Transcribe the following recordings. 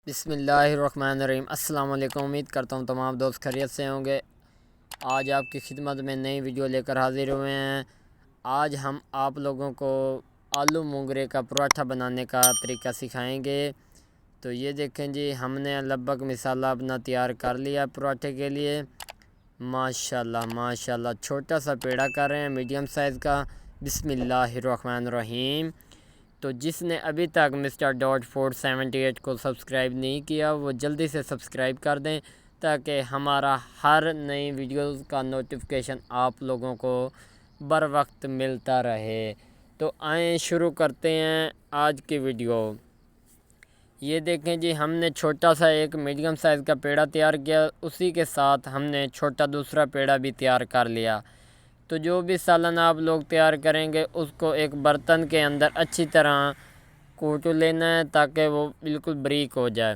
بسم اللہ الرحمن الرحیم۔ السلام علیکم، امید کرتا ہوں تمام دوست خیریت سے ہوں گے۔ آج آپ کی خدمت میں نئی ویڈیو لے کر حاضر ہوئے ہیں۔ آج ہم آپ لوگوں کو آلو مونگرے کا پراٹھا بنانے کا طریقہ سکھائیں گے۔ تو یہ دیکھیں جی، ہم نے لگ بھگ مسالہ اپنا تیار کر لیا پراٹھے کے لیے۔ ماشاءاللہ چھوٹا سا پیڑا کر رہے ہیں، میڈیم سائز کا۔ بسم اللہ الرحمن الرحیم۔ تو جس نے ابھی تک مسٹر ڈاٹ 478 کو سبسکرائب نہیں کیا وہ جلدی سے سبسکرائب کر دیں تاکہ ہمارا ہر نئی ویڈیوز کا نوٹیفیکیشن آپ لوگوں کو بر وقت ملتا رہے۔ تو آئیں شروع کرتے ہیں آج کی ویڈیو۔ یہ دیکھیں جی، ہم نے چھوٹا سا ایک میڈیم سائز کا پیڑا تیار کیا، اسی کے ساتھ ہم نے چھوٹا دوسرا پیڑا بھی تیار کر لیا۔ تو جو بھی سالن آپ لوگ تیار کریں گے اس کو ایک برتن کے اندر اچھی طرح کوٹ لینا ہے تاکہ وہ بالکل بریک ہو جائے۔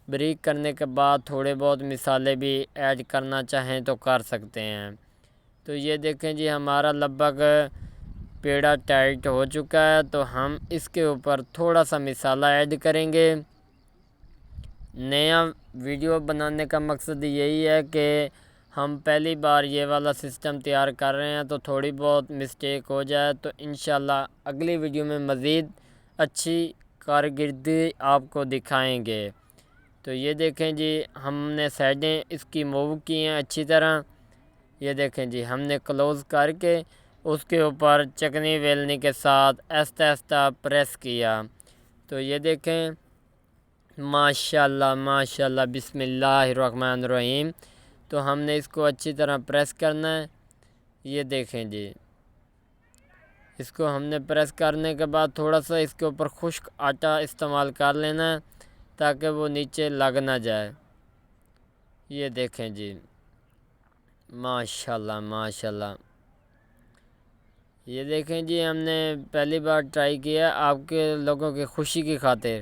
بریک کرنے کے بعد تھوڑے بہت مسالے بھی ایڈ کرنا چاہیں تو کر سکتے ہیں۔ تو یہ دیکھیں جی، ہمارا لگ بھگ پیڑا ٹائٹ ہو چکا ہے، تو ہم اس کے اوپر تھوڑا سا مسالہ ایڈ کریں گے۔ نیا ویڈیو بنانے کا مقصد یہی ہے کہ ہم پہلی بار یہ والا سسٹم تیار کر رہے ہیں، تو تھوڑی بہت مسٹیک ہو جائے تو انشاءاللہ اگلی ویڈیو میں مزید اچھی کارکردگی آپ کو دکھائیں گے۔ تو یہ دیکھیں جی، ہم نے سائڈیں اس کی موو کی ہیں اچھی طرح۔ یہ دیکھیں جی، ہم نے کلوز کر کے اس کے اوپر چکنی ویلنی کے ساتھ آہستہ آہستہ پریس کیا۔ تو یہ دیکھیں، ماشاءاللہ بسم اللہ الرحمن الرحیم۔ تو ہم نے اس کو اچھی طرح پریس کرنا ہے۔ یہ دیکھیں جی، اس کو ہم نے پریس کرنے کے بعد تھوڑا سا اس کے اوپر خشک آٹا استعمال کر لینا ہے تاکہ وہ نیچے لگ نہ جائے۔ یہ دیکھیں جی، ماشاءاللہ۔ یہ دیکھیں جی، ہم نے پہلی بار ٹرائی کیا آپ کے لوگوں کی خوشی کی خاطر۔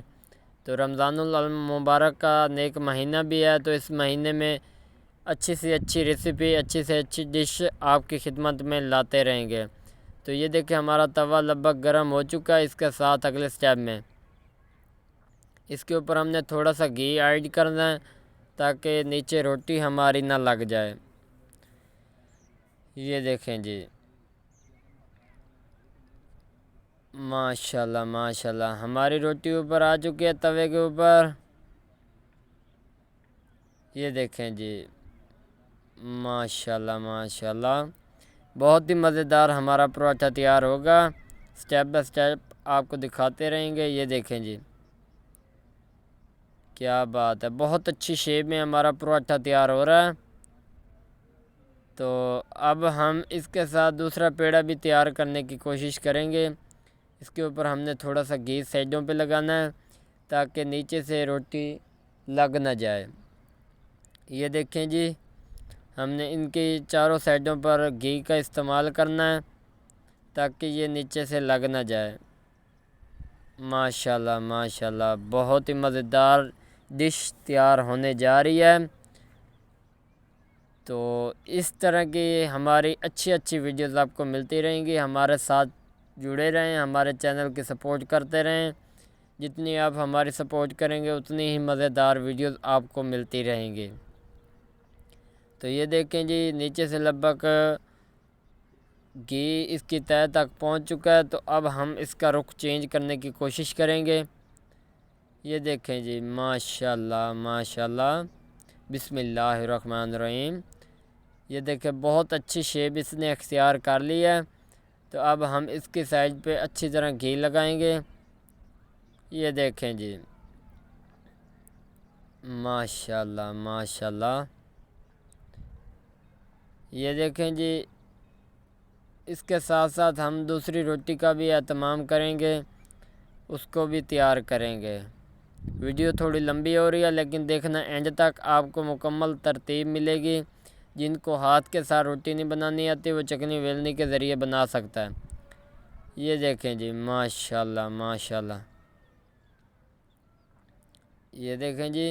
تو رمضان المبارک کا نیک مہینہ بھی ہے، تو اس مہینے میں اچھی سے اچھی ریسیپی، اچھی سے اچھی ڈش آپ کی خدمت میں لاتے رہیں گے۔ تو یہ دیکھیں، ہمارا توا لگ بھگ گرم ہو چکا ہے۔ اس کے ساتھ اگلے سٹیپ میں اس کے اوپر ہم نے تھوڑا سا گھی ایڈ کرنا ہے تاکہ نیچے روٹی ہماری نہ لگ جائے۔ یہ دیکھیں جی، ماشاءاللہ ہماری روٹی اوپر آ چکی ہے توے کے اوپر۔ یہ دیکھیں جی، ماشاءاللہ بہت ہی مزیدار ہمارا پراٹھا تیار ہوگا۔ سٹیپ بائی سٹیپ آپ کو دکھاتے رہیں گے۔ یہ دیکھیں جی، کیا بات ہے، بہت اچھی شیپ میں ہمارا پراٹھا تیار ہو رہا ہے۔ تو اب ہم اس کے ساتھ دوسرا پیڑا بھی تیار کرنے کی کوشش کریں گے۔ اس کے اوپر ہم نے تھوڑا سا گھی سائڈوں پہ لگانا ہے تاکہ نیچے سے روٹی لگ نہ جائے۔ یہ دیکھیں جی، ہم نے ان کی چاروں سائڈوں پر گھی کا استعمال کرنا ہے تاکہ یہ نیچے سے لگ نہ جائے۔ ماشاءاللہ بہت ہی مزیدار ڈش تیار ہونے جا رہی ہے۔ تو اس طرح کی ہماری اچھی ویڈیوز آپ کو ملتی رہیں گی۔ ہمارے ساتھ جڑے رہیں، ہمارے چینل کی سپورٹ کرتے رہیں۔ جتنی آپ ہماری سپورٹ کریں گے اتنی ہی مزیدار ویڈیوز آپ کو ملتی رہیں گی۔ تو یہ دیکھیں جی، نیچے سے لگ بھگ گھی اس کی تہہ تک پہنچ چکا ہے، تو اب ہم اس کا رخ چینج کرنے کی کوشش کریں گے۔ یہ دیکھیں جی، ماشاءاللہ بسم اللہ الرحمن الرحیم۔ یہ دیکھیں، بہت اچھی شیپ اس نے اختیار کر لی ہے۔ تو اب ہم اس کی سائڈ پہ اچھی طرح گھی لگائیں گے۔ یہ دیکھیں جی، ماشاءاللہ۔ یہ دیکھیں جی، اس کے ساتھ ساتھ ہم دوسری روٹی کا بھی اہتمام کریں گے، اس کو بھی تیار کریں گے۔ ویڈیو تھوڑی لمبی ہو رہی ہے لیکن دیکھنا اینڈ تک، آپ کو مکمل ترتیب ملے گی۔ جن کو ہاتھ کے ساتھ روٹی نہیں بنانی آتی وہ چکنی ویلنی کے ذریعے بنا سکتا ہے۔ یہ دیکھیں جی، ماشاءاللہ۔ یہ دیکھیں جی،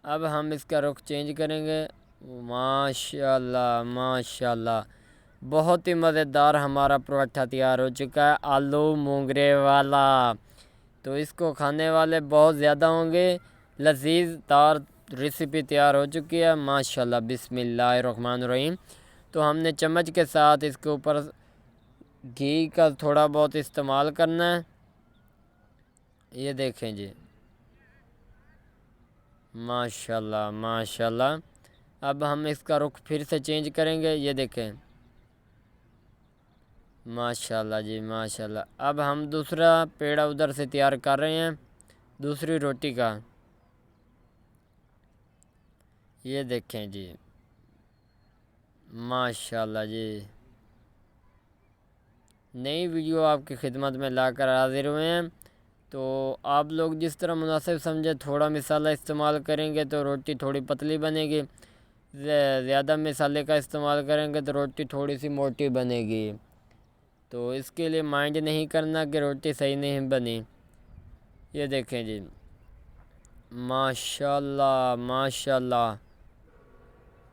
اب ہم اس کا رخ چینج کریں گے۔ ماشاءاللہ بہت ہی مزیدار ہمارا پراٹھا تیار ہو چکا ہے، آلو مونگرے والا۔ تو اس کو کھانے والے بہت زیادہ ہوں گے، لذیذ دار ریسیپی تیار ہو چکی ہے ماشاءاللہ۔ بسم اللہ الرحمن الرحیم۔ تو ہم نے چمچ کے ساتھ اس کے اوپر گھی کا تھوڑا بہت استعمال کرنا ہے، یہ دیکھیں جی ماشاءاللہ ماشاءاللہ۔ اب ہم اس کا رخ پھر سے چینج کریں گے، یہ دیکھیں ماشاءاللہ جی ماشاءاللہ۔ اب ہم دوسرا پیڑا ادھر سے تیار کر رہے ہیں، دوسری روٹی کا، یہ دیکھیں جی ماشاءاللہ جی۔ نئی ویڈیو آپ کی خدمت میں لا کر حاضر ہوئے ہیں، تو آپ لوگ جس طرح مناسب سمجھے تھوڑا مسالہ استعمال کریں گے تو روٹی تھوڑی پتلی بنے گی، زیادہ مسالے کا استعمال کریں گے تو روٹی تھوڑی سی موٹی بنے گی، تو اس کے لیے مائنڈ نہیں کرنا کہ روٹی صحیح نہیں بنی، یہ دیکھیں جی ماشاءاللہ ماشاءاللہ،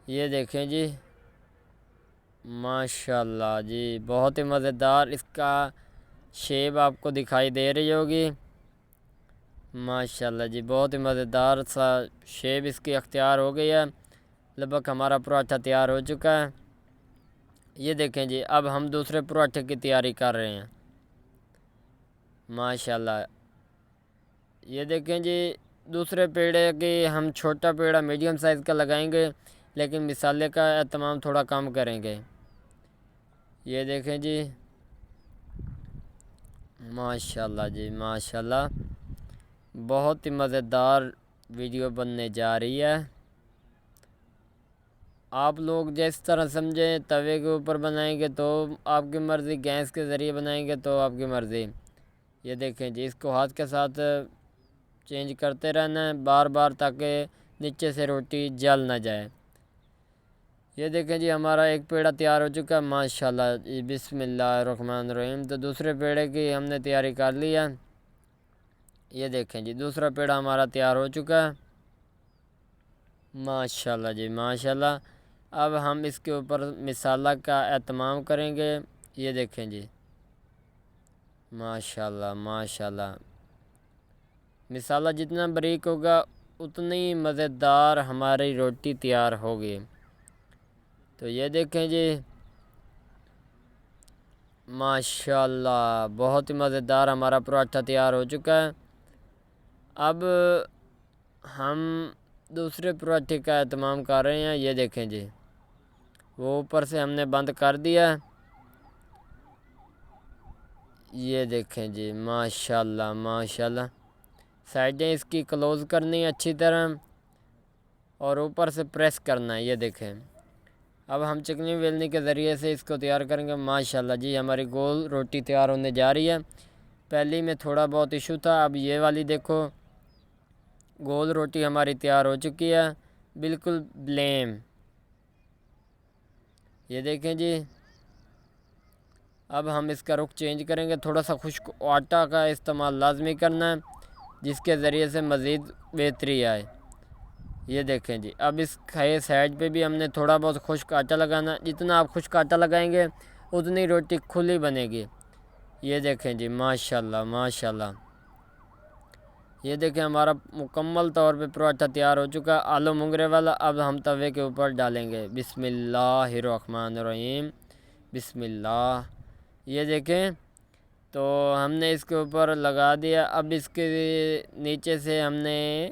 یہ دیکھیں جی ماشاءاللہ جی، بہت ہی مزیدار اس کا شیپ آپ کو دکھائی دے رہی ہوگی ماشاءاللہ جی، بہت ہی مزیدار سا شیپ اس کی اختیار ہو گئی ہے۔ لگ بھگ ہمارا پراٹھا تیار ہو چکا ہے، یہ دیکھیں جی۔ اب ہم دوسرے پراٹھے کی تیاری کر رہے ہیں ماشاءاللہ، یہ دیکھیں جی۔ دوسرے پیڑے کی ہم چھوٹا پیڑا میڈیم سائز کا لگائیں گے، لیکن مسالے کا اہتمام تھوڑا کم کریں گے، یہ دیکھیں جی ماشاءاللہ جی ماشاءاللہ، بہت ہی مزیدار ویڈیو بننے جا رہی ہے۔ آپ لوگ جس طرح سمجھیں، توے کے اوپر بنائیں گے تو آپ کی مرضی، گیس کے ذریعے بنائیں گے تو آپ کی مرضی، یہ دیکھیں جی۔ اس کو ہاتھ کے ساتھ چینج کرتے رہنا ہے بار بار تاکہ نیچے سے روٹی جل نہ جائے، یہ دیکھیں جی ہمارا ایک پیڑا تیار ہو چکا ہے ماشاءاللہ جی۔ بسم اللہ الرحمن الرحیم۔ تو دوسرے پیڑے کی ہم نے تیاری کر لی ہے، یہ دیکھیں جی دوسرا پیڑا ہمارا تیار ہو چکا ہے ماشاءاللہ جی ماشاءاللہ۔ اب ہم اس کے اوپر مسالہ کا اہتمام کریں گے، یہ دیکھیں جی ماشاءاللہ ماشاءاللہ۔ مسالہ جتنا باریک ہوگا اتنی مزیدار ہماری روٹی تیار ہوگی، تو یہ دیکھیں جی ماشاءاللہ، بہت ہی مزیدار ہمارا پراٹھا تیار ہو چکا ہے۔ اب ہم دوسرے پراٹھے کا اہتمام کر رہے ہیں، یہ دیکھیں جی وہ اوپر سے ہم نے بند کر دیا، یہ دیکھیں جی ماشاءاللہ ماشاءاللہ۔ سائڈیں اس کی کلوز کرنی ہے اچھی طرح اور اوپر سے پریس کرنا ہے، یہ دیکھیں۔ اب ہم چکنی ویلنی کے ذریعے سے اس کو تیار کریں گے ماشاءاللہ جی۔ ہماری گول روٹی تیار ہونے جا رہی ہے، پہلی میں تھوڑا بہت ایشو تھا، اب یہ والی دیکھو گول روٹی ہماری تیار ہو چکی ہے، بالکل بلیم، یہ دیکھیں جی۔ اب ہم اس کا رخ چینج کریں گے، تھوڑا سا خشک آٹا کا استعمال لازمی کرنا ہے جس کے ذریعے سے مزید بہتری آئے، یہ دیکھیں جی۔ اب اس کھائے سائڈ پہ بھی ہم نے تھوڑا بہت خشک آٹا لگانا ہے، جتنا آپ خشک آٹا لگائیں گے اتنی روٹی کھلی بنے گی، یہ دیکھیں جی ماشاءاللہ ماشاءاللہ۔ یہ دیکھیں ہمارا مکمل طور پہ پراٹھا تیار ہو چکا ہے آلو مونگرے والا۔ اب ہم توے کے اوپر ڈالیں گے، بسم اللہ الرحمن الرحیم، بسم اللہ، یہ دیکھیں تو ہم نے اس کے اوپر لگا دیا۔ اب اس کے نیچے سے ہم نے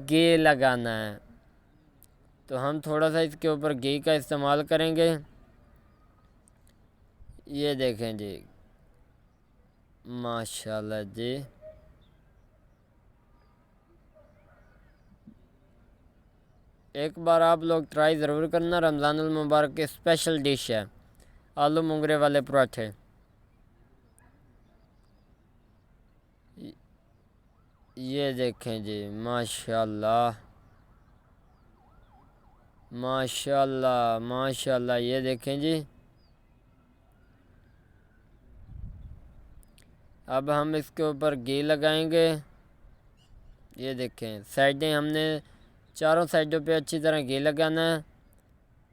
گھی لگانا ہے، تو ہم تھوڑا سا اس کے اوپر گھی کا استعمال کریں گے، یہ دیکھیں جی ماشاءاللہ جی۔ ایک بار آپ لوگ ٹرائی ضرور کرنا، رمضان المبارک کی اسپیشل ڈش ہے آلو مونگرے والے پراٹھے، یہ دیکھیں جی ماشاءاللہ ماشاءاللہ ماشاءاللہ، یہ دیکھیں جی۔ اب ہم اس کے اوپر گھی لگائیں گے، یہ دیکھیں سائڈیں ہم نے چاروں سائڈوں پہ اچھی طرح گھی لگانا ہے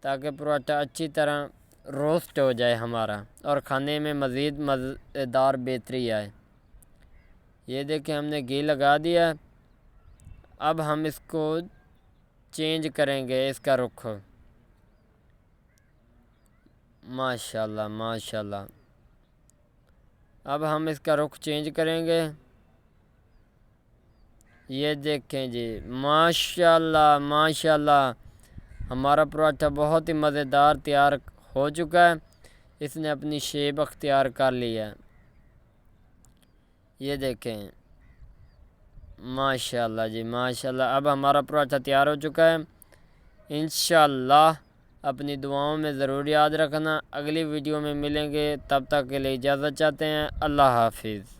تاکہ پراٹھا اچھی طرح روسٹ ہو جائے ہمارا اور کھانے میں مزید مزیدار بہتری آئے، یہ دیکھیں ہم نے گھی لگا دیا، اب ہم اس کو چینج کریں گے، اس کا رخ۔ ماشاءاللہ ماشاءاللہ، اب ہم اس کا رخ چینج کریں گے۔ یہ دیکھیں جی، ماشاءاللہ ماشاءاللہ، ہمارا پراٹھا بہت ہی مزیدار تیار ہو چکا ہے، اس نے اپنی شیپ اختیار کر لی ہے۔ یہ دیکھیں، ماشاءاللہ جی ماشاءاللہ، اب ہمارا پراٹھا تیار ہو چکا ہے۔ انشاءاللہ اپنی دعاؤں میں ضرور یاد رکھنا۔ اگلی ویڈیو میں ملیں گے، تب تک کے لیے اجازت چاہتے ہیں۔ اللہ حافظ۔